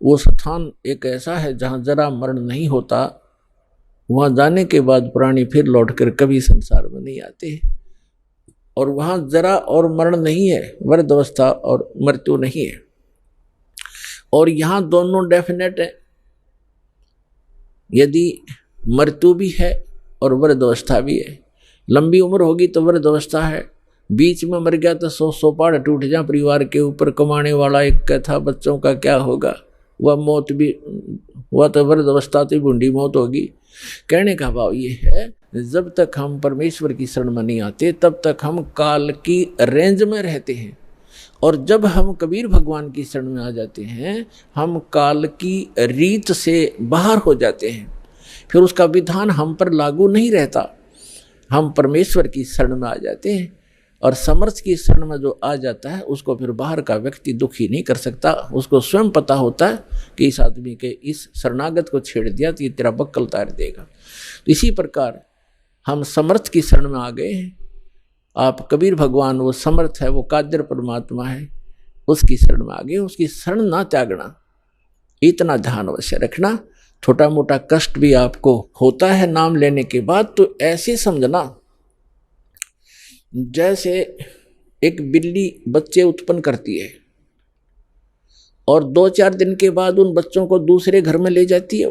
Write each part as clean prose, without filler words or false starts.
वो स्थान एक ऐसा है जहाँ जरा मरण नहीं होता। वहाँ जाने के बाद प्राणी फिर लौटकर कभी संसार में नहीं आते। और वहाँ जरा और मरण नहीं है, वृद्धावस्था और मृत्यु नहीं है। और यहाँ दोनों डेफिनेट है। यदि मृत्यु भी है और वृद्धावस्था भी है, लंबी उम्र होगी तो वृद्धावस्था है, बीच में मर गया तो 100 पहाड़ टूट जा परिवार के ऊपर, कमाने वाला एक था, बच्चों का क्या होगा, वह मौत भी, वह तो वृद्धावस्था तो बूढ़ी मौत होगी। कहने का भाव ये है, जब तक हम परमेश्वर की शरण में नहीं आते तब तक हम काल की रेंज में रहते हैं, और जब हम कबीर भगवान की शरण में आ जाते हैं हम काल की रीत से बाहर हो जाते हैं। फिर उसका विधान हम पर लागू नहीं रहता, हम परमेश्वर की शरण में आ जाते हैं। और समर्थ की शरण में जो आ जाता है उसको फिर बाहर का व्यक्ति दुखी नहीं कर सकता। उसको स्वयं पता होता है कि इस आदमी के इस शरणागत को छेड़ दिया तो ये तेरा बक्कल तार देगा। तो इसी प्रकार हम समर्थ की शरण में आ गए हैं। आप कबीर भगवान वो समर्थ है, वो कादर परमात्मा है, उसकी शरण में आ गए। उसकी शरण ना त्यागना, इतना ध्यान अवश्य रखना। छोटा मोटा कष्ट भी आपको होता है नाम लेने के बाद, तो ऐसे समझना जैसे एक बिल्ली बच्चे उत्पन्न करती है और 2-4 दिन के बाद उन बच्चों को दूसरे घर में ले जाती है,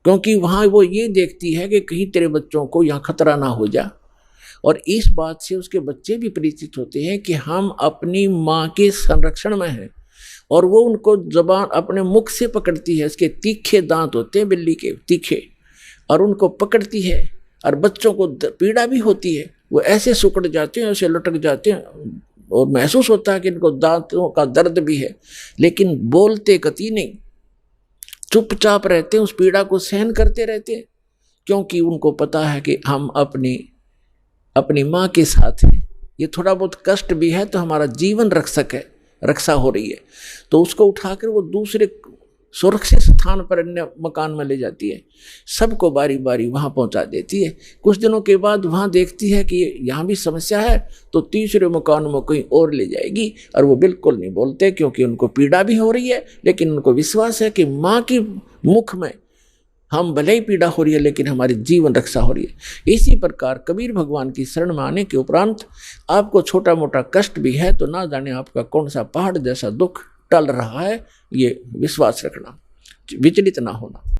क्योंकि वहाँ वो ये देखती है कि कहीं तेरे बच्चों को यहाँ खतरा ना हो जा। और इस बात से उसके बच्चे भी परिचित होते हैं कि हम अपनी माँ के संरक्षण में हैं, और वो उनको जबान अपने मुख से पकड़ती है। इसके तीखे दांत होते हैं बिल्ली के, तीखे, और उनको पकड़ती है। और बच्चों को पीड़ा भी होती है, वो ऐसे सुकड़ जाते हैं, ऐसे लटक जाते हैं, और महसूस होता है कि इनको दांतों का दर्द भी है, लेकिन बोलते कतई नहीं, चुपचाप रहते हैं, उस पीड़ा को सहन करते रहते हैं, क्योंकि उनको पता है कि हम अपनी माँ के साथ हैं। ये थोड़ा बहुत कष्ट भी है तो हमारा जीवन रक्षा हो रही है। तो उसको उठाकर वो दूसरे सुरक्षित स्थान पर अन्य मकान में ले जाती है, सबको बारी बारी वहाँ पहुँचा देती है। कुछ दिनों के बाद वहाँ देखती है कि यहाँ भी समस्या है, तो तीसरे मकान में कहीं और ले जाएगी। और वो बिल्कुल नहीं बोलते, क्योंकि उनको पीड़ा भी हो रही है, लेकिन उनको विश्वास है कि माँ की मुख में हम भले ही पीड़ा हो रही है लेकिन हमारी जीवन रक्षा हो रही है। इसी प्रकार कबीर भगवान की शरण में आने के उपरांत आपको छोटा मोटा कष्ट भी है तो ना जाने आपका कौन सा पहाड़ जैसा दुख टल रहा है, ये विश्वास रखना, विचलित ना होना।